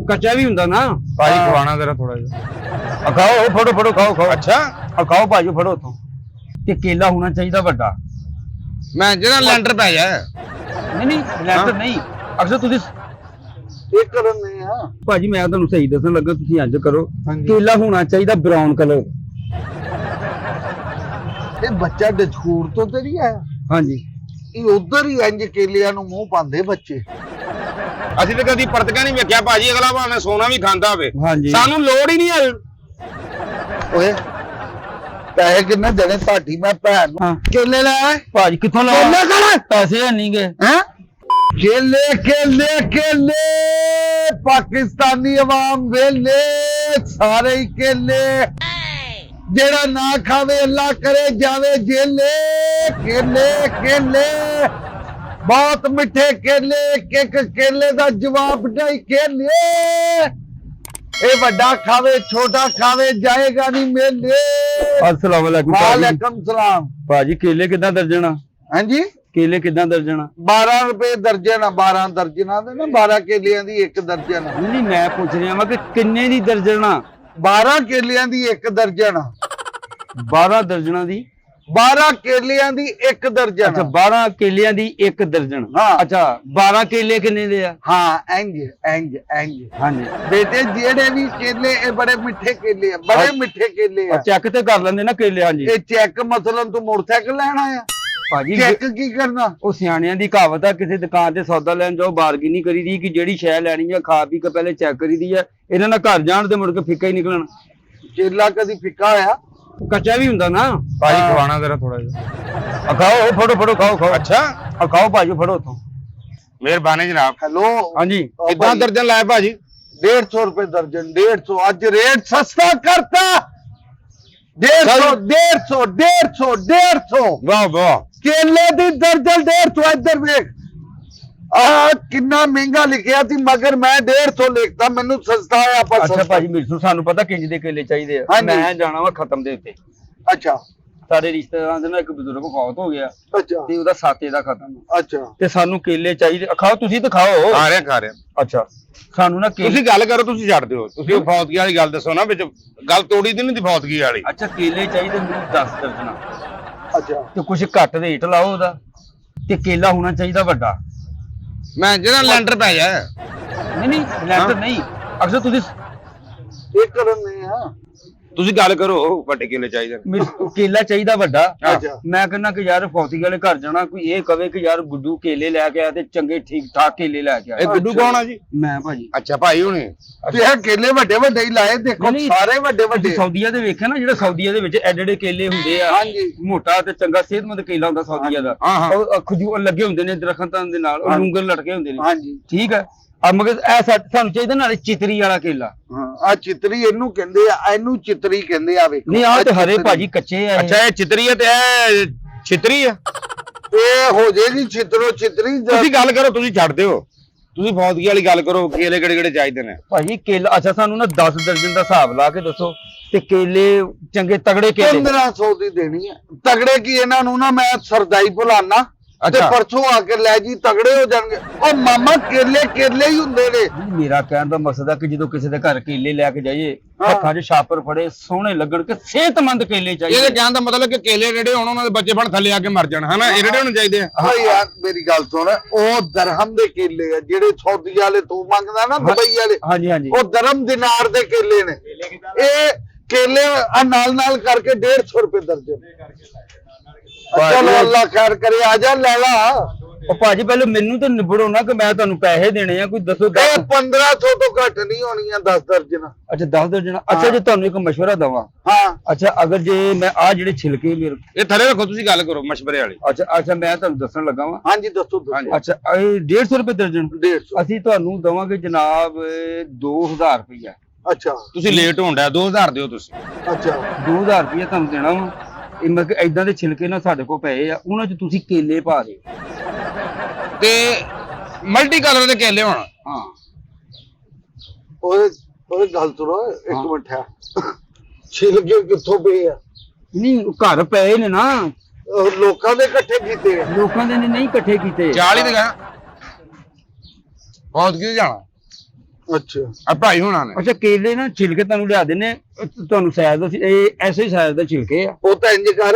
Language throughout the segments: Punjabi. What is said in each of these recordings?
ਕੱਚਾ ਵੀ ਹੁੰਦਾ ਨਾ ਭਾਜੀ ਖਵਾਣਾ ਜ਼ਰਾ ਥੋੜਾ ਜਿਹਾ। ਖਾਓ ਫੜੋ ਫੜੋ ਖਾਓ ਖਾਓ ਅੱਛਾ ਖਾਓ ਭਾਜੀ ਫੜੋ ਉਥੋਂ। ਤੇ ਕੇਲਾ ਹੋਣਾ ਚਾਹੀਦਾ ਵੱਡਾ। ਮੈਂ ਜਿਹੜਾ ਲੈਂਟਰ ਪੈ ਜਾ ਨਹੀਂ ਲੈਂਟਰ ਨਹੀਂ ਅਕਸਰ ਤੁਸੀਂ ਇਹ ਕਰਨ ਨੇ ਆ ਭਾਜੀ ਮੈਂ ਤੁਹਾਨੂੰ ਸਹੀ ਦੱਸਣ ਲੱਗਾ ਤੁਸੀਂ ਇੰਜ ਕਰੋ ਹਾਂਜੀ। ਕੇਲਾ ਹੋਣਾ ਚਾਹੀਦਾ ਬਰਾਊਨ ਕਲਰ। ਇਹ ਬੱਚਾ ਡਸਕੂਰ ਤੋਂ ਤੇ ਨਹੀਂ ਆਇਆ, ਹਾਂਜੀ ਇਹ ਉਧਰ ਹੀ ਇੰਜ ਕੇਲਿਆਂ ਨੂੰ ਮੂੰਹ ਪਾਉਂਦੇ ਬੱਚੇ। ਅਸੀਂ ਤਾਂ ਕਦੀ ਪਰਤਕਾ ਨਹੀਂ ਵੇਖਿਆ ਭਾਜੀ, ਅਗਲਾ ਭਾਵੇਂ ਸੋਨਾ ਵੀ ਖਾਂਦਾ ਹੋਵੇ, ਹਾਂਜੀ ਸਾਨੂੰ ਲੋੜ ਹੀ ਨਹੀਂ ਹੈ। ਓਏ ਪੈਸੇ ਕਿੰਨੇ ਦੇਣੇ ਤੁਹਾਡੀ ਮੈਂ ਭੈਣ ਨੂੰ? ਹਾਂ ਕੇਲੇ ਲੈ ਆਏ ਭਾਜੀ ਕਿੱਥੋਂ ਕੇਲੇ ਲਾਵਾ ਕਰ ਪੈਸੇ ਹੈ ਨਹੀਂਗੇ। ਹੈ ਕੇਲੇ ਕੇਲੇ ਕੇਲੇ ਪਾਕਿਸਤਾਨੀ ਅਵਾਮ ਵੇਲੇ ਸਾਰੇ ਹੀ ਕੇਲੇ, ਜਿਹੜਾ ਨਾ ਖਾਵੇ ਅੱਲਾ ਕਰੇ ਜਾਵੇ ਜੇਲੇ। ਕੇਲੇ ਕੇਲੇ ਬਹੁਤ ਮਿੱਠੇ ਕੇਲੇ, ਇੱਕ ਕੇਲੇ ਦਾ ਜਵਾਬ ਨਹੀਂ ਕੇਲੇ। ਇਹ ਵੱਡਾ ਖਾਵੇ ਛੋਟਾ ਖਾਵੇ ਜਾਏਗਾ ਨਹੀਂ ਮੇਲੇ। अस्सलाम वालेकुम भाजी। वालेकुम सलाम। भाजी केले कितना दर्जन आ? हाँ जी केले कितना दर्जन आ? 12 रुपए दर्जन आ, 12 दर्जन आते ना, 12 केलियां दी एक दर्जन आ। नहीं मैं पूछ रहा मैं कि किन्ने दी दर्जन आ? 12 केलियां दी एक दर्जन आ। 12 दर्जन दी 12 केलियां दी एक दर्जन अच्छा आ। 12 केलियां दी एक दर्जन। हाँ। अच्छा 12 केले किन्ने दे आ? हाँ इंज इंज इंज हाँ जी बेटे जेड़े भी केले ये बड़े मिठे केले आ, बड़े मिठे केले आ। चेक ते कर लेंदे ना केले। हाँ जी ये चेक मसलन तू मोटरसाइकिल लेना है, भाजी चेक की करना? ਉਹ ਸਿਆਣਿਆਂ ਦੀ ਕਹਾਵਤ ਆ ਕਿਸੇ ਦੁਕਾਨ ਤੇ ਸੌਦਾ ਲੈਣ ਜਾਓ ਬਾਰਗੇਨਿੰਗ ਨਹੀਂ ਕਰੀਦੀ ਕਿ ਜਿਹੜੀ ਸ਼ੈ ਲੈਣੀ ਆ ਖਾ ਪੀ ਕੇ ਪਹਿਲੇ ਚੈੱਕ ਕਰੀਦੀ ਆ। ਇਹਨਾਂ ਨਾਲ ਘਰ ਜਾਣ ਤੇ ਮੁੜ ਕੇ ਫਿੱਕਾ ਹੀ ਨਿਕਲਣਾ। केला कदी फिक्का होया? ਕੱਚਾ ਵੀ ਹੁੰਦਾ ਨਾ ਭਾਜੀ ਖਵਾਣਾ ਜ਼ਰਾ ਥੋੜਾ ਜਿਹਾ। ਖਾਓ ਫੜੋ ਫੜੋ ਖਾਓ ਖਾਓ ਅੱਛਾ ਖਾਓ ਭਾਜੀ ਫੜੋ ਉਥੋਂ। ਮਿਹਰਬਾਨੀ ਜਨਾਬ। हेलो ਹਾਂਜੀ ਕਿੱਦਾਂ ਦਰਜਨ ਲਾਇਆ ਭਾਜੀ? 150 रुपए दर्जन। 150 आज रेट सस्ता करता। 150 150 150 ਵਾਹ ਵਾਹ केले दी दर्जन 150। इधर देख आ कितना महंगा लिखिया थी मगर मैं 150 लिखता, मैनू सस्ता है आपा ਅੱਛਾ ਭਾਜੀ ਮਿਰਸੂ ਸਾਨੂੰ ਪਤਾ ਕਿੰਜ ਦੇ ਕੇਲੇ ਚਾਹੀਦੇ ਆ। ਹਾਂਜੀ। ਮੈਂ ਜਾਣਾ ਵਾ ਖਤਮ ਦੇ ਉੱਤੇ। अच्छा ਸਾਡੇ ਰਿਸ਼ਤੇਦਾਰਾਂ ਦੇ ਨਾਲ ਇੱਕ ਬਜ਼ੁਰਗ ਫੌਤ ਹੋ ਗਿਆ अच्छा ਤੇ ਉਹਦਾ ਸਾਤੇ ਦਾ ਖਤਮ अच्छा ਤੇ ਸਾਨੂੰ ਕੇਲੇ ਚਾਹੀਦੇ। ਖਾਓ ਤੁਸੀਂ ਤਾਂ ਖਾਓ। ਖਾ ਰਿਹਾ ਅੱਛਾ ਸਾਨੂੰ ਨਾ ਕੇਲੇ ਤੁਸੀਂ ਗੱਲ ਕਰੋ, ਤੁਸੀਂ ਛੱਡ ਦਿਓ। ਤੁਸੀਂ ਫੌਤਗੀ ਵਾਲੀ ਗੱਲ ਦੱਸੋ ਨਾ, ਵਿੱਚ ਗੱਲ ਤੋੜੀ ਦੀ ਨਹੀਂ ਦੀ ਫੌਤਗੀ ਵਾਲੀ। ਅੱਛਾ ਕੇਲੇ ਚਾਹੀਦੇ ਮੈਨੂੰ 10 ਦਰਜਨ अच्छा ਤੇ ਕੁਝ ਘੱਟ ਰੇਟ ਲਾਓ ਉਹਦਾ। ਤੇ ਕੇਲਾ ਹੋਣਾ ਚਾਹੀਦਾ ਵੱਡਾ। ਮੈਂ ਜਿਹੜਾ ਲੈਂਟਰ ਪੈ ਜਾ ਨਹੀਂ ਲੈਂਟਰ ਨਹੀਂ ਅਕਸਰ ਤੁਸੀਂ ये करन नहीं है। ਤੁਸੀਂ ਗੱਲ ਕਰੋ, ਵੱਡੇ ਕੇਲੇ ਚਾਹੀਦੇ ਨੇ। ਮੈਨੂੰ ਕੇਲਾ ਚਾਹੀਦਾ ਵੱਡਾ। अच्छा ਮੈਂ ਕਹਿੰਦਾ ਕਿ ਯਾਰ ਫੌਤੀ ਵਾਲੇ ਘਰ ਜਾਣਾ ਕੋਈ ਇਹ ਕਵੇ ਕਿ ਯਾਰ ਗੁੱਡੂ ਕੇਲੇ ਲੈ ਕੇ ਆਇਆ ਤੇ ਚੰਗੇ ਠੀਕ ਠਾਕ ਕੇਲੇ ਲੈ ਕੇ ਇਹ ਆਇਆ। ਗੁੱਡੂ ਕੌਣ ਆ ਜੀ? ਮੈਂ ਭਾਜੀ ਅੱਛਾ ਭਾਈ ਹੁਣੇ। तो यार केले ਵੱਡੇ ਵੱਡੇ ਹੀ ਲਾਏ, ਦੇਖੋ ਨਹੀਂ, ਸਾਰੇ ਵੱਡੇ ਤੁਸੀਂ ਵੱਡੇ। ਸਾਊਦੀਆ ਦੇ ਵੇਖਿਆ ਨਾ ਜਿਹੜਾ ਸਾਊਦੀਆ ਦੇ ਵਿੱਚ ਐਡੇ ਐਡੇ ਕੇਲੇ ਹੁੰਦੇ ਆ। ਹਾਂਜੀ ਮੋਟਾ ਤੇ ਚੰਗਾ ਸਿਹਤਮੰਦ ਕੇਲਾ ਹੁੰਦਾ ਸਾਊਦੀਆ ਦਾ। ਹਾਂ ਹਾਂ ਉਹ ਖਜੂਰ ਲੱਗੇ ਹੁੰਦੇ ਨੇ ਦਰਖਤਾਂ ਦੇ ਨਾਲ, ਉਹ ਹਾਂਜੀ। ਲੂੰਗਰ ਲਟਕੇ ਹੁੰਦੇ ਨੇ। ਹਾਂਜੀ ਠੀਕ ਹੈ ਆ ਮਗਰ ਇਹ ਸਾਨੂੰ ਚਾਹੀਦਾ ਨਾਲੇ ਚਿਤਰੀ ਵਾਲਾ ਕੇਲਾ। ਹਾਂ ਆ ਚਿਤਰੀ ਇਹਨੂੰ ਕਹਿੰਦੇ ਆ, ਇਹਨੂੰ ਚਿਤਰੀ ਕਹਿੰਦੇ ਆ। ਵੇਖੋ ਨਹੀਂ ਆ ਤੇ ਹਰੇ ਚਿਤਰੀ। ਭਾਜੀ ਕੱਚੇ ਆ ਇਹ। ਅੱਛਾ ਇਹ ਚਿਤਰੀ ਹੈ ਤੇ ਇਹ ਛਿਤਰੀ ਆ। ਇਹ ਹੋ ਜੇਗੀ ਚਿਤਰੋ ਚਿਤਰੀ। ਤੁਸੀਂ ਗੱਲ ਕਰੋ, ਤੁਸੀਂ ਛੱਡ ਦਿਓ। ਤੁਸੀਂ ਫੌਤਗੀ ਵਾਲੀ ਗੱਲ ਕਰੋ, ਕੇਲੇ ਕਿਹੜੇ ਕਿਹੜੇ ਚਾਹੀਦੇ ਨੇ? ਭਾਜੀ ਕੇਲਾ ਅੱਛਾ ਸਾਨੂੰ ਨਾ 10 ਦਰਜਨ ਦਾ ਹਿਸਾਬ ਲਾ ਕੇ ਦੱਸੋ ਤੇ ਕੇਲੇ ਚੰਗੇ ਤਗੜੇ ਕੇਲੇ। 1500 ਦੀ ਦੇਣੀ ਹੈ। ਤਗੜੇ ਕੀ ਇਹਨਾਂ ਨੂੰ ਨਾ ਮੈਂ ਸਰਦਾਈ ਭੁਲਾਨਾ ਤੇ ਅੱਛਾ। ਪਰਸੋਂ ਆ ਕੇ ਲੈ ਜੀ, ਤਗੜੇ ਹੋ ਜਾਣਗੇ। ਉਹ ਮਾਮਾ ਕੇਲੇ ਕੇਲੇ ਹੀ ਹੁੰਦੇ ਨੇ। ਮੇਰਾ ਕਹਿਣ ਦਾ ਮਕਸਦ ਆ ਕਿ ਜਦੋਂ ਕਿਸੇ ਦੇ ਘਰ ਕੇਲੇ ਲੈ ਕੇ ਜਾਈਏ ਹਾਂ। ਹੱਥਾਂ 'ਚ ਛਾਪਰ ਫੜੇ ਸੋਹਣੇ ਲੱਗਣ ਕਿ ਸਿਹਤਮੰਦ ਕੇਲੇ ਇਹਦੇ ਚਾਹੀਦੇ। ਕਹਿਣ ਦਾ ਮਤਲਬ ਕਿ ਕੇਲੇ ਜਿਹੜੇ ਹੋਣ ਉਹਨਾਂ ਦੇ ਬੱਚੇ ਫੜ ਥੱਲੇ ਆ ਕੇ ਮਰ ਜਾਣ, ਹਨਾ? ਇਹ ਜਿਹੜੇ ਹੋਣੇ ਚਾਹੀਦੇ ਆ। ਓ ਯਾਰ ਮੇਰੀ ਗੱਲ ਸੁਣ, ਉਹ ਦਰਹਮ ਦੇ ਕੇਲੇ ਆ ਜਿਹੜੇ ਸੌਦੀ ਵਾਲੇ ਤੂੰ ਮੰਗਦਾ ਨਾ, ਦੁਬਈ ਵਾਲੇ। ਹਾਂਜੀ ਹਾਂਜੀ ਉਹ ਦਰਮ ਦਿਨਾਰ ਦੇ ਕੇਲੇ ਨੇ। ਇਹ ਕੇਲੇ ਆ ਨਾਲ ਨਾਲ ਕਰਕੇ 150 रुपए दर्जन। चलो अल्लाह खैर करे, आजा ले ला। ਉਹ ਭਾਜੀ ਪਹਿਲੇ ਮੈਨੂੰ ਤਾਂ ਨਿਬੜੋ ਨਾ ਕਿ ਮੈਂ ਤੁਹਾਨੂੰ ਪੈਸੇ ਦੇਣੇ ਆ। ਕੋਈ ਦੱਸੋ ਇਹ 1500 ਤੋਂ ਘੱਟ ਨਹੀਂ ਹੋਣੀਆਂ 10 ਦਰਜਨ। ਅੱਛਾ 10 ਦਰਜਨ। ਅੱਛਾ ਜੇ ਤੁਹਾਨੂੰ ਇੱਕ ਮਸ਼ਵਰਾ ਦਵਾਂ। ਹਾਂ ਅੱਛਾ ਅਗਰ ਜੇ ਮੈਂ ਆ ਜਿਹੜੇ ਛਿਲਕੇ ਮੇਰੇ ਇਹ ਥੱਲੇ ਰੱਖੋ, ਤੁਸੀਂ ਗੱਲ ਕਰੋ ਮਸ਼ਵਰੇ ਵਾਲੀ। ਅੱਛਾ ਮੈਂ ਤੁਹਾਨੂੰ ਦੱਸਣ ਲੱਗਾ ਵਾਂ। ਹਾਂਜੀ ਦੱਸੋ ਦੱਸੋ। ਅੱਛਾ ਇਹ 150 ਰੁਪਏ ਦਰਜਨ 150। ਅਸੀਂ ਤੁਹਾਨੂੰ ਦਵਾਂਗੇ ਜਨਾਬ 2000 ਰੁਪਇਆ। ਅੱਛਾ ਤੁਸੀਂ ਲੇਟ ਹੋਣ ਡਿਆ, 2000 ਦਿਓ ਤੁਸੀਂ। ਅੱਛਾ 2000 ਰੁਪਇਆ ਤੁਹਾਨੂੰ ਦੇਣਾ ਵਾ। ਇਹ ਮਤਲਬ ਕਿ ਏਦਾਂ ਦੇ ਛਿਲਕੇ ਨਾ ਸਾਡੇ ਕੋਲ ਪਏ ਆ, ਉਹਨਾਂ 'ਚ ਤੁਸੀਂ ਕੇਲੇ ਪਾ ਦਿਓ। ਤੇ ਮਲਟੀ ਕਲਰ ਦੇ ਕੇਲੇ ਹੋਣ। ਹਾਂ ਓਏ ਗੱਲ ਸੁਣੋ ਇੱਕ ਮਿੰਟ ਹੈ। ਛਿਲਕੇ ਕਿੱਥੋਂ ਪਏ ਆ? ਨਹੀਂ ਉਹ ਘਰ ਪਏ ਨੇ ਨਾ, ਉਹ ਲੋਕਾਂ ਦੇ ਇਕੱਠੇ ਕੀਤੇ ਆ। ਲੋਕਾਂ ਦੇ ਨੇ ਨਹੀਂ ਇਕੱਠੇ ਕੀਤੇ। 40 ਦੇ ਗਾ ਬਹੁਤ ਕਿਉਂ ਜਾਣਾ? ਅੱਛਾ ਆ ਭਾਈ ਹੁਣਾਂ ਨੇ। ਅੱਛਾ ਕੇਲੇ ਨਾ ਛਿਲਕੇ ਤੁਹਾਨੂੰ ਲਿਆ ਦਿੰਨੇ ਤੁਹਾਨੂੰ ਸਾਇਦ ਦਾ ਇਹ ਐਸੇ ਹੀ ਸਾਇਦ ਦਾ ਛਿਲਕੇ ਆ। ਉਹ ਤਾਂ ਇੰਜ ਕਰ,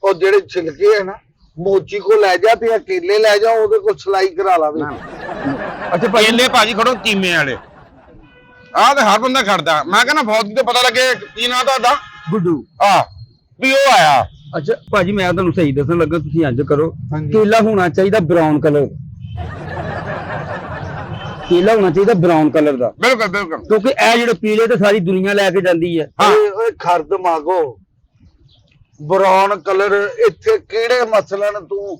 ਉਹ ਜਿਹੜੇ ਛਿਲਕੇ ਹੈ ਨਾ ਮੋਚੀ ਕੋ ਲੈ ਜਾ ਤੇ ਕੇਲੇ ਲੈ ਜਾ, ਉਹਦੇ ਕੋਲ ਸਲਾਈ ਕਰਾ ਲਾਵੇ। ਅੱਛਾ ਭਾਈ ਕੇਲੇ ਭਾਜੀ ਖੜੋ ਕੀਮੇ ਵਾਲੇ, ਆਹ ਤੇ ਹਰ ਬੰਦਾ ਖੜਦਾ। ਮੈਂ ਕਹਿੰਦਾ ਫੌਜੀ ਤੋਂ ਪਤਾ ਲੱਗੇ ਕੀ ਨਾਂ ਤੁਹਾਡਾ? ਗੁੱਡੂ। ਆ ਵੀ ਉਹ ਆਇਆ। ਅੱਛਾ ਭਾਜੀ ਮੈਂ ਤੁਹਾਨੂੰ ਸਹੀ ਦੱਸਣ ਲੱਗਾ, ਤੁਸੀਂ ਇੰਜ ਕਰੋ ਹਾਂਜੀ। ਕੇਲਾ ਹੋਣਾ ਚਾਹੀਦਾ ਬਰਾਊਨ ਕਲਰ, ਕੇਲਾ ਹੋਣਾ ਚਾਹੀਦਾ ਬਰਾਊਨ ਕਲਰ ਦਾ, ਬਿਲਕੁਲ ਬਿਲਕੁਲ। ਕਿਉਂਕਿ ਇਹ ਜਿਹੜੇ ਪੀਲੇ ਤੇ ਸਾਰੀ ਦੁਨੀਆ ਲੈ ਕੇ ਜਾਂਦੀ ਹੈ। ਓਏ ਖਰਦ ਮਾਗੋ ਬਰਾਉਨ ਕਲਰ ਇੱਥੇ ਕਿਹੜੇ ਮਸਲਨ ਤੂੰ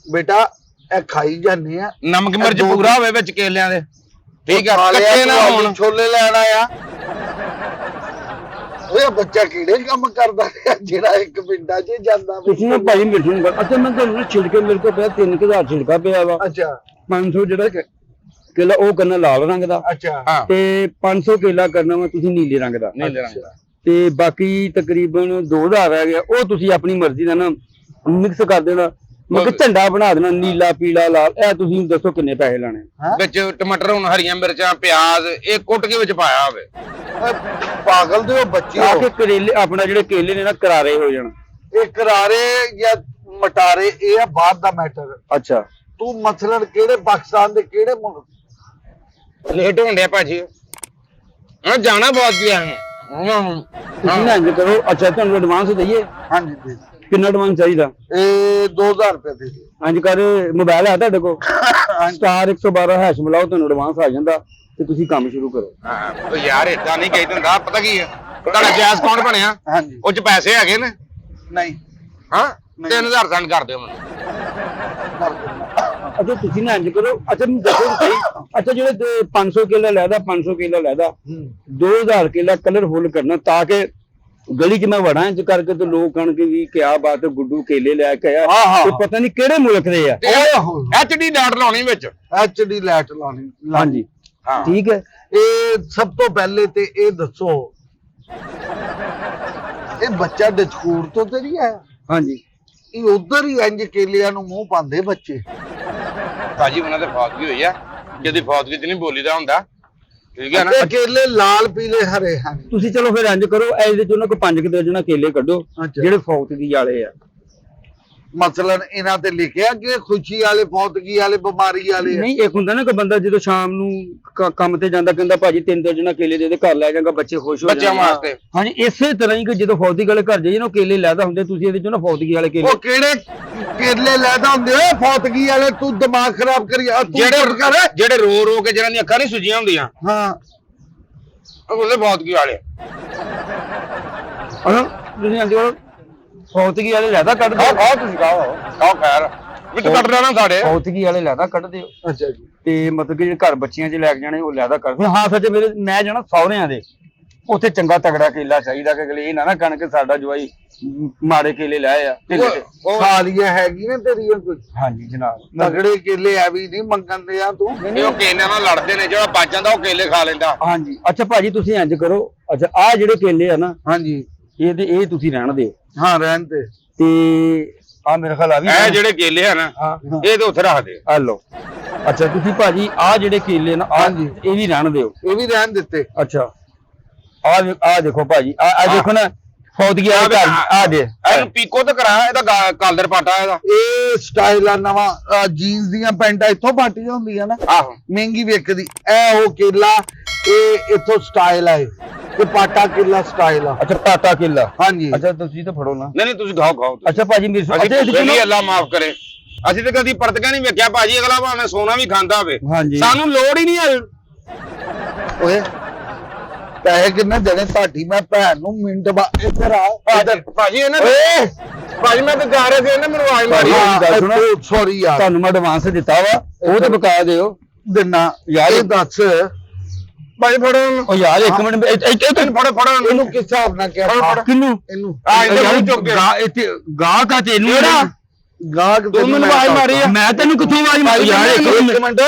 ਬੇਟਾ ਇਹ ਖਾਈ ਜਾਂਦੇ ਆ। ਨਮਕ ਮਿਰਚ ਪੂਰਾ ਹੋਵੇ ਵਿੱਚ ਕੇਲਿਆਂ ਦੇ, ਠੀਕ ਆ। ਖਾ ਲਿਆ ਕੱਚੇ ਨਾ ਤੂੰ ਹੋਣ। ਛੋਲੇ ਲੈਣ ਆਇਆ। ਓਏ ਬੱਚਾ ਕਿਹੜੇ ਕੰਮ ਕਰਦਾ ਹੈ ਜਿਹੜਾ ਇੱਕ ਪਿੰਡਾਂ 'ਚ ਜਾਂਦਾ। ਤੁਸੀਂ ਨਾ ਭਾਜੀ ਮਿਰਚ ਨੂੰ ਅੱਛਾ ਮੈਂ ਤੁਹਾਨੂੰ ਛਿਲਕੇ ਮੇਰੇ ਕੋਲ ਪਿਆ 3000 ਛਿਲਕਾ ਪਿਆ ਵਾ। ਅੱਛਾ 500 ਜਿਹੜਾ ਕੇਲਾ ਉਹ ਕਰਨਾ ਲਾਲ ਰੰਗ ਦਾ, ਅੱਛਾ ਹਾਂ ਤੇ 500 ਕੇਲਾ ਕਰਨਾ ਵਾ ਤੁਸੀਂ ਨੀਲੇ ਰੰਗ ਦਾ, ਨੀਲੇ ਰੰਗ ਦਾ। ਤੇ ਬਾਕੀ ਤਕਰੀਬਨ 2000 ਰਹਿ ਗਿਆ। ਉਹ ਤੁਸੀਂ ਆਪਣੀ ਮਰਜ਼ੀ ਦਾ ਨਾ ਮਿਕਸ ਕਰ ਦੇਣਾ, ਮਤਲਬ ਝੰਡਾ ਬਣਾ ਦੇਣਾ ਨੀਲਾ ਪੀਲਾ ਲਾਲ। ਇਹ ਤੁਸੀਂ ਦੱਸੋ ਕਿੰਨੇ ਪੈਸੇ ਲਾਣੇ? ਵਿੱਚ ਟਮਾਟਰ ਹੁਣ ਹਰੀਆਂ ਮਿਰਚਾਂ ਪਿਆਜ਼ ਇਹ ਕੁੱਟ ਕੇ ਵਿੱਚ ਪਾਇਆ ਹੋਵੇ। ਓਏ ਪਾਗਲ ਦੇ ਉਹ ਬੱਚੇ ਆ ਹੋ। ਕੇ ਕਰੇਲੇ ਆਪਣੇ ਜਿਹੜੇ ਕੇਲੇ ਨੇ ਨਾ ਕਰਾਰੇ ਹੋ ਜਾਣ। ਇਹ ਕਰਾਰੇ ਜਾਂ ਮਟਾਰੇ ਇਹ ਆ ਬਾਤ ਦਾ ਮੈਟਰ। ਅੱਛਾ ਤੂੰ ਮਸਲਨ ਕਿਹੜੇ ਪਾਕਿਸਤਾਨ ਦੇ ਕਿਹੜੇ ਮੁਲਕ? ਲੇਟ ਹੋਣ ਡਿਆ ਭਾਜੀ, ਹਾਂ ਜਾਣਾ ਬਹੁਤ ਗਿਆ ਹੈ। ਤੁਸੀਂ ਨਾ ਇੰਜ ਕਰੋ, ਅੱਛਾ ਤੁਹਾਨੂੰ ਐਡਵਾਂਸ ਦਈਏ? ਹਾਂਜੀ ਦੇ ਕਿੰਨਾ ਐਡਵਾਂਸ ਚਾਹੀਦਾ? ਇਹ 2000 ਰੁਪਏ ਦੇ ਦਿਓ। ਇੰਜ ਕਰ, ਮੋਬਾਈਲ ਹੈ ਤੁਹਾਡੇ ਕੋਲ? ਸਟਾਰ 112 ਹੈਸ਼ ਮਿਲਾਓ, ਤੁਹਾਨੂੰ ਐਡਵਾਂਸ ਆ ਜਾਂਦਾ ਤੇ ਤੁਸੀਂ ਕੰਮ ਸ਼ੁਰੂ ਕਰੋ। ਹਾਂ ਯਾਰ ਏਦਾਂ ਨਹੀਂ ਕਹੀ ਦਿੰਦਾ। ਪਤਾ ਕੀ ਹੈ ਤੁਹਾਡਾ ਜੈਸ ਅਕਾਊਂਟ ਬਣਿਆ, ਹਾਂਜੀ ਉਹ ਚ ਪੈਸੇ ਹੈਗੇ ਨੇ? ਨਹੀਂ ਹਾਂ 3000 ਸੈਂਡ ਕਰ ਦਿਓ ਮੈਨੂੰ। ਅੱਛਾ ਤੁਸੀਂ ਨਾ ਇੰਜ ਕਰੋ, ਅੱਛਾ ਮੈਨੂੰ ਦੱਸੋ ਸਹੀ, ਅੱਛਾ ਜਿਹੜੇ 500 ਕਿੱਲਾ ਲੈਦਾ 500 ਕਿੱਲਾ ਲੈਦਾ 2000 ਕਿੱਲਾ ਕਲਰਫੁਲ ਕਰਨਾ ਤਾਂ ਕਿ ਗਲੀ 'ਚ ਮੈਂ ਵੜਾਂ ਇੰਜ ਕਰਕੇ ਤੇ ਲੋਕ ਕਹਣਗੇ ਵੀ ਕਿਆ ਬਾਤ ਹੈ ਗੁੱਡੂ ਕੇਲੇ ਲੈ ਕੇ ਆਇਆ, ਤੇ ਪਤਾ ਨਹੀਂ ਕਿਹੜੇ ਮੁਲਕ ਦੇ ਆ। HD ਡਾਟ ਲਾਉਣੀ ਵਿੱਚ, HD ਲਾਈਟ ਲਾਉਣੀ। ਹਾਂਜੀ ਹਾਂ ਠੀਕ ਹੈ। ਇਹ ਸਭ ਤੋਂ ਪਹਿਲੇ ਤੇ ਇਹ ਦੱਸੋ ਇਹ ਬੱਚਾ ਡਚਕੂਰ ਤੋਂ ਤੇ ਨਹੀਂ ਆਇਆ? ਹਾਂਜੀ ਇਹ ਉਧਰ ਹੀ ਇੰਜ ਕੇਲਿਆਂ ਨੂੰ ਮੂੰਹ ਪਾਉਂਦੇ ਬੱਚੇ। ਭਾਜੀ ਉਹਨਾਂ ਦੇ ਫੌਜੀ ਹੋਈ ਆ, ਜਿਹਦੀ ਫੌਜੀ ਚ ਨਹੀਂ ਬੋਲੀਦਾ ਹੁੰਦਾ, ਠੀਕ ਹੈ ਨਾ। ਇਹ ਕੇਲੇ ਲਾਲ ਪੀਲੇ ਹਰੇ ਹਨ। ਤੁਸੀਂ ਚਲੋ ਫਿਰ ਇੰਜ ਕਰੋ, ਇਹਦੇ ਚ ਉਹਨਾਂ ਕੋ 5 ਕਿਲੋ ਜਣਾ ਕੇਲੇ ਕੱਢੋ ਜਿਹੜੇ ਫੌਤਗੀ ਵਾਲੇ ਆ। ਮਸਲਨ ਇਹਨਾਂ ਤੇ ਲਿਖਿਆ ਕਿ ਖੁਸ਼ੀ ਵਾਲੇ, ਫੌਤਗੀ ਵਾਲੇ, ਬਿਮਾਰੀ ਵਾਲੇ ਆ। ਨਹੀਂ ਇੱਕ ਹੁੰਦਾ ਨਾ ਕਿ ਬੰਦਾ ਜਦੋਂ ਸ਼ਾਮ ਨੂੰ ਕੰਮ ਤੇ ਜਾਂਦਾ ਕਹਿੰਦਾ ਭਾਜੀ 3 ਜਣਾ ਕੇਲੇ ਦੇ ਘਰ ਲੈ ਜਾਗਾ, ਬੱਚੇ ਖੁਸ਼ ਹੋ ਬੱਚਿਆਂ ਵਾਸਤੇ। ਹਾਂਜੀ ਇਸੇ ਤਰ੍ਹਾਂ ਹੀ ਕਿ ਜਦੋਂ ਫੌਤਗੀ ਵਾਲੇ ਘਰ ਜਾਈਏ ਨਾ ਕੇਲੇ ਲੈਦਾ ਹੁੰਦੇ, ਤੁਸੀਂ ਇਹਦੇ ਚੋਂ ਨਾ ਫੌਤਗੀ ਵਾਲੇ ਕੇਲੇ। ਉਹ ਕਿਹੜੇ ਕੇਲੇ ਲੈਦਾ ਹੁੰਦੇ ਓਏ ਫੌਤਗੀ ਵਾਲੇ? ਤੂੰ ਦਿਮਾਗ ਖਰਾਬ ਕਰੀ ਆ ਤੂੰ। ਜਿਹੜੇ ਰੋ ਰੋ ਕੇ ਜਿਹਨਾਂ ਦੀਆਂ ਅੱਖਾਂ ਨਹੀਂ ਸੁਜੀਆਂ ਹੁੰਦੀਆਂ, ਹਾਂ ਉਹਦੇ ਫੌਜੀ ਵਾਲੇ। ਤੁਸੀਂ ਇੰਜ ਕਰੋ ਫੌਤਗੀ ਵਾਲੇ ਲੈਦਾ ਕੱਢ ਦਿਓ। ਖਾਓ ਤੁਸੀਂ ਖਾਓ ਖੈਰ ਵਿੱਚ ਕੱਟ ਲੈਣਾ ਸਾਡੇ। ਫੌਤਗੀ ਵਾਲੇ ਲੈਦਾ ਕੱਢ ਦਿਓ ਅੱਛਾ ਜੀ। ਤੇ ਮਤਲਬ ਕਿ ਜਿਹੜੇ ਘਰ ਬੱਚੀਆਂ 'ਚ ਲੈ ਕੇ ਜਾਣੇ ਉਹ ਲੈਦਾ ਕਰ ਦਿਓ। ਹਾਂ ਸੱਚ ਮੈਂ ਜਾਣਾ ਸਹੁਰਿਆਂ ਦੇ, ਉੱਥੇ ਚੰਗਾ ਤਗੜਾ ਕੇਲਾ ਚਾਹੀਦਾ ਕਿ ਅਗਲੇ ਇਹ ਨਾ ਕਹਣ ਕਿ ਸਾਡਾ ਜਵਾਈ ਮਾੜੇ ਕੇਲੇ ਲਾਏ ਆ। ਸਾਲੀਆਂ ਹੈਗੀਆਂ ਤੇਰੀਆਂ ਕੋਈ? ਹਾਂਜੀ ਜਨਾਬ ਤਗੜੇ ਕੇਲੇ ਆ ਵੀ ਨਹੀਂ ਮੰਗਣ ਦੇ ਆ ਤੂੰ। ਇਹ ਉਹ ਕੇਲਿਆਂ ਨਾਲ ਲੜਦੇ ਨੇ, ਜਿਹੜਾ ਬਚ ਜਾਂਦਾ ਉਹ ਕੇਲੇ ਖਾ ਲੈਂਦਾ। ਹਾਂਜੀ ਅੱਛਾ ਭਾਜੀ ਤੁਸੀਂ ਇੰਜ ਕਰੋ, ਅੱਛਾ ਆਹ ਜਿਹੜੇ ਕੇਲੇ ਆ ਨਾ ਹਾਂਜੀ ਇਹ ਤੁਸੀਂ ਰਹਿਣ ਦਿਓ ਹਾਂ ਰਹਿਣ ਤੇ ਆ ਮੇਰੇ ਖਿਆਲ ਆ ਵੀ ਇਹ ਜਿਹੜੇ ਕੇਲੇ ਆ ਨਾ ਇਹ ਤੇ ਉੱਥੇ ਰੱਖ ਦੇ। ਆ ਲਓ। ਅੱਛਾ ਤੁਸੀਂ ਭਾਜੀ ਆਹ ਜਿਹੜੇ ਕੇਲੇ ਨਾ ਹਾਂਜੀ ਇਹ ਵੀ ਰਹਿਣ ਦਿਓ। ਇਹ ਵੀ ਰਹਿਣ ਦਿੱਤੇ। ਅੱਛਾ ਆ ਦੇਖੋ ਭਾਜੀ ਆ ਦੇਖੋ ਨਾ ਫੌਤਗੀ ਆ ਦੇ ਇਹਨੂੰ ਪੀਕੋ ਤੇ ਕਰਾ, ਇਹਦਾ ਕਾਲਰ ਪਾਟਾ ਇਹਦਾ। ਇਹ ਸਟਾਈਲ ਆ ਨਵਾਂ, ਜੀਨਸ ਦੀਆਂ ਪੈਂਟਾਂ ਇੱਥੋਂ ਪਾਟੀਆਂ ਹੁੰਦੀਆਂ ਨਾ, ਆਹੋ ਮਹਿੰਗੀ ਵਿਕਦੀ। ਇਹ ਉਹ ਕੇਲਾ ਇਹ ਇੱਥੋਂ ਸਟਾਈਲ ਆ, ਇਹ ਪਾਟਾ ਕੇਲਾ ਸਟਾਈਲ ਆ। ਅੱਛਾ ਪਾਟਾ ਕੇਲਾ। ਹਾਂਜੀ ਅੱਛਾ ਤੁਸੀਂ ਤਾਂ ਫੜੋ ਨਾ। ਨਹੀਂ ਤੁਸੀਂ ਖਾਓ। ਅੱਛਾ ਭਾਜੀ ਮੇਰੀ ਅੱਲਾ ਮਾਫ ਕਰੇ, ਅਸੀਂ ਤੇ ਕਦੀ ਪਰਤਕਾ ਨਹੀਂ ਵੇਖਿਆ ਭਾਜੀ। ਅਗਲਾ ਭਾਵੇਂ ਸੋਨਾ ਵੀ ਖਾਂਦਾ ਹੋਵੇ, ਹਾਂਜੀ ਸਾਨੂੰ ਲੋੜ ਹੀ ਨਹੀਂ ਹੈ। ਓਏ ਪੈਸੇ ਕਿੰਨੇ ਦੇਣੇ ਤੁਹਾਡੀ? ਮੈਂ ਭੈਣ ਨੂੰ ਮਿੰਟ ਬਾਅਦ ਇੱਧਰ ਆ। ਭਾਜੀ ਇਹਨੇ ਭਾਜੀ ਮੈਂ ਤਾਂ ਜਾ ਰਿਹਾ ਸੀ, ਇਹਨੇ ਮੈਨੂੰ ਆਵਾਜ਼ ਮਾਰੀ। ਸੌਰੀ ਯਾਰ, ਤੁਹਾਨੂੰ ਮੈਂ ਐਡਵਾਂਸ ਦਿੱਤਾ ਵਾ, ਉਹ ਤੇ ਬਕਾਇਆ ਦਿਓ। ਦਿਨਾ ਯਾਰ ਇਹ ਦੱਸ ਭਾਜੀ ਫੜੋ ਉਹ ਯਾਰ ਇੱਕ ਮਿੰਟ ਫੜੋ ਇਹਨੂੰ ਕਿਸ ਹਿਸਾਬ ਨਾਲ ਕਿਹਾ? ਕਿੰਨੂੰ ਇਹਨੂੰ ਇਹਦੇ ਮੂੰਹ ਚੁੱਕ ਕੇ ਇੱਥੇ ਗਾਹ ਕਾ ਤੈਨੂੰ ਗਾਹਕ ਤੂੰ ਮੈਨੂੰ ਆਵਾਜ਼ ਮਾਰੀ ਆ। ਮੈਂ ਤੈਨੂੰ ਕਿੱਥੋਂ ਆਵਾਜ਼ ਮਾਰੀ ਯਾਰ? ਇੱਕ ਮਿੰਟ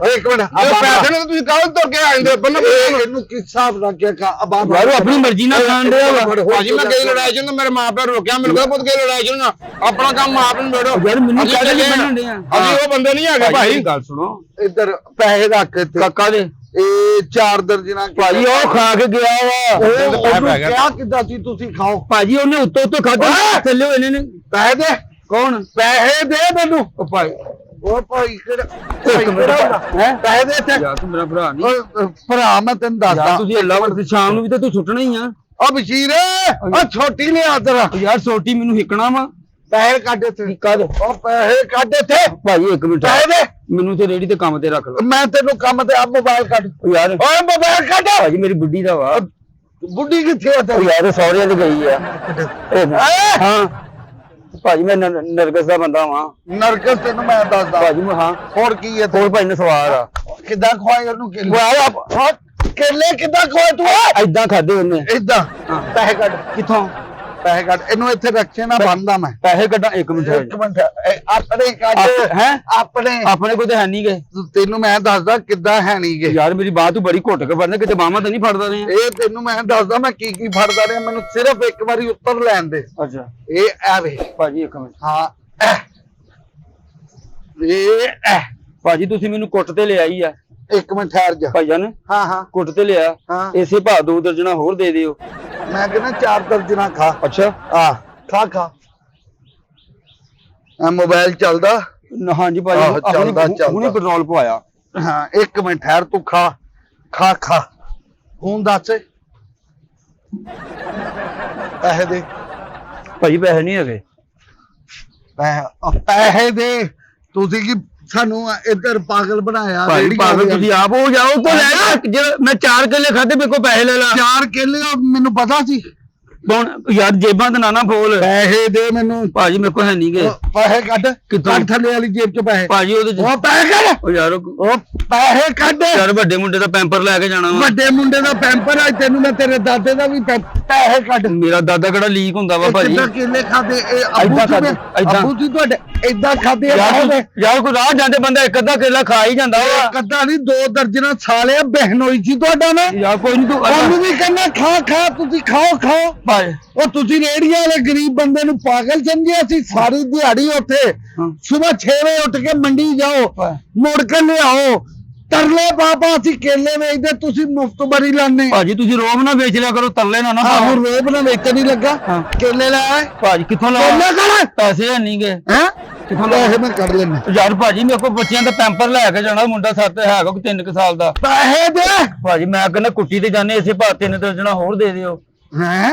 ਇੱਕ ਮਿੰਟ ਪੈਸੇ ਨੇ ਤੁਸੀਂ ਕਾਹਦੇ ਤੁਰ ਕੇ ਆਏ ਦੇ ਬੰਨ ਇਹਨੂੰ ਕਿਸ ਹਿਸਾਬ ਨਾਲ ਕਿਹਾ ਯਾਰ ਉਹ ਆਪਣੀ ਮਰਜ਼ੀ ਨਾਲ ਖਾਣ ਡਿਆ ਵਾ। ਭਾਜੀ ਮੈਂ ਗਈ ਲੜਾਈ ਚ ਮੇਰੇ ਮਾਂ ਪਿਓ ਰੋਕਿਆ ਮੈਨੂੰ ਕਹਿੰਦਾ ਪੁੱਤ ਗਈ ਲੜਾਈ ਚ ਨਾ ਆਪਣਾ ਕੰਮ ਆਪ ਨੂੰ ਬੇੜੋ ਯਾਰ ਮੈਨੂੰ ਕਾਹਦੇ ਲਈ ਬਣਨ ਡਿਆ? ਅਸੀਂ ਉਹ ਬੰਦੇ ਨਹੀਂ ਹੈਗੇ ਭਾਈ। ਗੱਲ ਸੁਣੋ ਇੱਧਰ ਪੈਸੇ ਰੱਖ ਇੱਥੇ ਕਾਕਾ ਦੇ ਇਹ 4 ਦਰਜਨਾਂ ਭਾਜੀ ਉਹ ਖਾ ਕੇ ਗਿਆ ਵਾ। ਉਹਨੂੰ ਕਿਹਾ ਕਿੱਦਾਂ ਸੀ ਤੁਸੀਂ ਖਾਓ ਭਾਜੀ ਉਹਨੇ ਉੱਤੋਂ ਖਾਧਾ ਥੱਲੇ ਹੋਏ ਨੇ। ਪੈਸੇ ਦੇ ਕੌਣ? ਪੈਸੇ ਦੇ ਮੈਨੂੰ ਉਹ ਭਾਈ ਉਹ ਭਾਈ ਕਿਹੜਾ ਇੱਕ ਮਿੰਟ ਹੈ ਪੈਸੇ ਦੇ ਇੱਥੇ ਯਾਰ ਤੂੰ ਮੇਰਾ ਭਰਾ ਨਹੀਂ ਓਏ, ਭਰਾ ਮੈਂ ਤੈਨੂੰ ਦੱਸਦਾ ਯਾਰ ਤੁਸੀਂ ਅੱਲਾ ਵਰਤ ਸ਼ਾਮ ਨੂੰ ਵੀ ਤਾਂ ਤੂੰ ਸੁੱਟਣਾ ਹੀ ਆ ਆ ਬਸ਼ੀਰ ਆ ਛੋਟੀ ਲਿਆ ਤੇਰਾ ਯਾਰ ਸੋਟੀ ਮੈਨੂੰ ਹਿੱਕਣਾ ਵਾ। ਪੈਸੇ ਕੱਢ ਇੱਥੇ ਕੱਢ ਉਹ ਪੈਸੇ ਕੱਢ ਇੱਥੇ ਭਾਜੀ ਇੱਕ ਮਿੰਟ ਪੈਸੇ ਦੇ ਮੈਨੂੰ ਤੇ ਰੇੜੀ ਤੇ ਕੰਮ ਤੇ ਰੱਖ ਲਓ ਮੈਂ ਤੈਨੂੰ ਕੰਮ ਤੇ ਆ ਮੋਬਾਈਲ ਕੱਢ ਯਾਰ। ਓਏ ਮੋਬਾਈਲ ਕੱਢ ਭਾਜੀ ਮੇਰੀ ਬੁੱਢੀ ਦਾ ਵਾ। ਬੁੱਢੀ ਕਿੱਥੇ ਆ ਉਹ ਤੇਰੀ ਯਾਰ ਸਹੁਰਿਆਂ ਦੀ ਗਈ ਆ। ਹਾਂ ਭਾਜੀ ਮੈਂ ਨਰਗਸ ਦਾ ਬੰਦਾ ਵਾਂ ਨਰਕਸ ਤੈਨੂੰ ਮੈਂ ਦੱਸਦਾ ਭਾਜੀ ਮੈਂ ਹਾਂ ਹੋਰ ਕੀ ਹੈ ਹੋਰ ਭਾਈ ਨੇ ਸਵਾਲ ਆ ਕਿੱਦਾਂ ਖਵਾਏ ਉਹਨੂੰ ਕੇਲੇ ਵਾਹ ਕੇਲੇ ਕਿੱਦਾਂ ਖਵਾਏ ਤੂੰ ਐਦਾਂ ਖਾਦੇ ਉਹਨੇ। ਇਦਾਂ ਹਾਂ। ਪੈਸੇ ਕੱਢ ਕਿੱਥੋਂ ਪੈਸੇ ਕੱਢ ਇਹਨੂੰ ਇੱਥੇ ਰੱਖੇ ਨਾ ਬੰਦਾ ਮੈਂ ਪੈਸੇ ਕੱਢਾਂ ਇੱਕ ਮਿੰਟ ਇੱਕ ਮਿੰਟ ਆਪਣੇ ਕੱਢ ਹੈ ਆਪਣੇ ਆਪਣੇ ਕੋਲ ਤੇ ਹੈ ਨਹੀਂ ਗਏ ਤੈਨੂੰ ਮੈਂ ਦੱਸਦਾ ਕਿੱਦਾਂ ਹੈ ਨੀ ਗੇ ਯਾਰ ਮੇਰੀ ਬਾਤ ਤੂੰ ਬੜੀ ਘੁੱਟ ਕੇ ਫੜਨਾ ਕਿਤੇ ਬਾਹਾਂ ਤਾਂ ਨਹੀਂ ਫੜਦਾ ਰਿਹਾ। ਇਹ ਤੈਨੂੰ ਮੈਂ ਦੱਸਦਾ ਮੈਂ ਕੀ ਕੀ ਫੜਦਾ ਰਿਹਾ ਮੈਨੂੰ ਸਿਰਫ ਇੱਕ ਵਾਰੀ ਉੱਤਰ ਲੈਣ ਦੇ ਅੱਛਾ ਇਹ ਐਵੇਂ ਭਾਜੀ ਇੱਕ ਮਿੰਟ ਹਾਂ ਇਹ ਭਾਜੀ ਤੁਸੀਂ ਮੈਨੂੰ ਕੁੱਟ ਤੇ ਲਿਆਈ ਆ। ਇੱਕ ਮਿੰਟ ਠਹਿਰ ਜਾ ਭਾਈਜਾਨ ਹਾਂ ਹਾਂ ਕੁੱਟ ਤੇ ਲਿਆ ਹਾਂ ਇਸੇ ਭਾਅ 2 ਦਰਜਣਾ ਹੋਰ ਦੇ ਦਿਓ। ਮੈਂ ਕਹਿੰਦਾ 4 ਦਰਜਨਾਂ ਖਾ ਅੱਛਾ ਆ ਖਾ ਖਾ ਆ ਮੋਬਾਈਲ ਚੱਲਦਾ ਹਾਂਜੀ ਆਹੋ, ਭਾਜੀ ਚੱਲਦਾ, ਹੁਣੇ ਪੈਟਰੋਲ ਪਵਾਇਆ। ਹਾਂ ਇੱਕ ਮਿੰਟ ਠਹਿਰ ਤੂੰ ਖਾ ਖਾ ਖਾ ਹੁਣ ਦੱਸ ਪੈਸੇ ਦੇ ਭਾਜੀ ਪੈਸੇ ਨਹੀਂ ਹੈਗੇ। ਪੈਸੇ ਦੇ ਤੁਸੀਂ ਕੀ ਸਾਨੂੰ ਇੱਧਰ ਪਾਗਲ ਬਣਾਇਆ ਭਾਈ ਰੇਹੜੀ ਪਾਗਲ ਵਾਲਿਆਂ ਨੇ। ਤੁਸੀਂ ਆਪ ਹੋ ਜਾਓ ਤੋਂ ਲੈ ਲੈ ਜੇ ਮੈਂ 4 ਕਿੱਲੇ ਖਾਦੇ ਮੇਰੇ ਕੋਲ ਪੈਸੇ ਲੈ ਲਾ। 4 ਕਿੱਲੇ ਮੈਨੂੰ ਪਤਾ ਸੀ ਹੁਣ ਯਾਰ ਜੇਬਾਂ ਤੇ ਨਾ ਫੋਲ। ਪੈਸੇ ਦੇ ਮੈਨੂੰ ਭਾਜੀ ਮੇਰੇ ਕੋਲ ਹੈ ਨਹੀਂ ਗੇ। ਪੈਸੇ ਕੱਢ ਕਿੱਥੋਂ? ਕੱਢ ਥੱਲੇ ਵਾਲੀ ਜੇਬ ਚੋਂ ਪੈਸੇ ਭਾਜੀ ਉਹਦੇ ਚ ਉਹ ਪੈਸੇ ਕੱਢ ਉਹ ਯਾਰ ਉਹ ਪੈਸੇ ਕੱਢ ਯਾਰ ਵੱਡੇ ਮੁੰਡੇ ਦਾ ਪੈਂਪਰ ਲੈ ਕੇ ਜਾਣਾ ਵਾ। ਵੱਡੇ ਮੁੰਡੇ ਦਾ ਪੈਂਪਰ ਆ ਤੈਨੂੰ ਮੈਂ ਤੇਰੇ ਦਾਦੇ ਦਾ ਵੀ ਪੈਸੇ ਕੱਢ ਮੇਰਾ ਦਾਦਾ ਕਿਹੜਾ ਲੀਕ ਹੁੰਦਾ ਵਾ ਭਾਜੀ। ਕਿੱਦਾਂ ਕਿੱਲੇ ਖਾਦੇ ਇਹ ਅੱਬੂ ਏਦਾਂ ਜੀ ਖਾਧੇ, ਦੇ ਏਦਾਂ। ਅੱਬੂ ਜੀ ਤੁਹਾਡੇ ਏਦਾਂ ਖਾਦੇ ਆ ਯਾਰ ਕੋਈ ਰਾਹ ਜਾਂਦੇ ਬੰਦਾ ਇੱਕ ਅੱਧਾ ਕੇਲਾ ਖਾ ਹੀ ਜਾਂਦਾ ਵਾ। ਕੱਦਾ ਨਹੀਂ 2 ਦਰਜਨਾਂ ਸਾਲਿਆ ਬਹਿਨ ਹੋਈ ਸੀ ਤੁਹਾਡਾ ਨਾ ਯਾਰ ਕੋਈ ਨਹੀਂ ਤੂੰ ਉਹਨੂੰ ਵੀ ਕਹਿੰਦਾ ਖਾ ਖਾ ਤੁਸੀਂ ਖਾਓ ਖਾਓ ਭਾਈ ਉਹ ਤੁਸੀਂ ਰੇੜੀਆਂ ਵਾਲੇ ਗਰੀਬ ਬੰਦੇ ਨੂੰ ਪਾਗਲ ਸਮਝਿਆ ਸੀ ਸਾਰੀ ਦਿਹਾੜੀ ਉੱਥੇ ਹਾਂ। ਸਵੇਰ 6 ਵਜੇ ਉੱਠ ਕੇ ਮੰਡੀ ਜਾਓ ਹਾਂ। ਮੁੜ ਕੇ ਲਿਆਓ ਤਰਲੇ ਬਾਬਾ ਅਸੀਂ ਕੇਲੇ ਵੇਚਦੇ ਤੁਸੀਂ ਮੁਫਤ ਬਰੀ ਲਾਣੇ ਭਾਜੀ ਤੁਸੀਂ ਰੋਬ ਨਾ ਵੇਚ ਲਿਆ ਕਰੋ ਤਰਲੇ ਨਾ ਆਹੋ ਪਾਓ। ਰੋਬ ਨਾ ਵੇਚਣ ਨਹੀਂ ਲੱਗਾ ਹਾਂ। ਕੇਲੇ ਲੈ ਆਏ ਭਾਜੀ ਕਿੱਥੋਂ ਲਾ ਕੇਲੇ ਕਰ ਪੈਸੇ ਹੈ ਨਹੀਂ ਗੇ। ਹੈ ਕਿੱਥੋਂ ਪੈਸੇ ਮੈਂ ਕੱਢ ਲੈਣਾ ਯਾਰ ਭਾਜੀ ਮੇਰੇ ਕੋਲ ਬੱਚਿਆਂ ਦਾ ਪੈਂਪਰ ਲੈ ਕੇ ਜਾਣਾ ਮੁੰਡਾ ਸੱਤ ਹੈਗਾ ਕੋਈ 3 ਸਾਲ ਦਾ। ਪੈਸੇ ਦੇ ਭਾਜੀ ਮੈਂ ਕਹਿੰਦਾ ਕੁੱਟੀ ਤੇ ਜਾਣੇ ਇਸੇ ਭਾਅ 3 ਦਰਜਣਾ ਹੋਰ ਦੇ ਦਿਓ। ਹੈ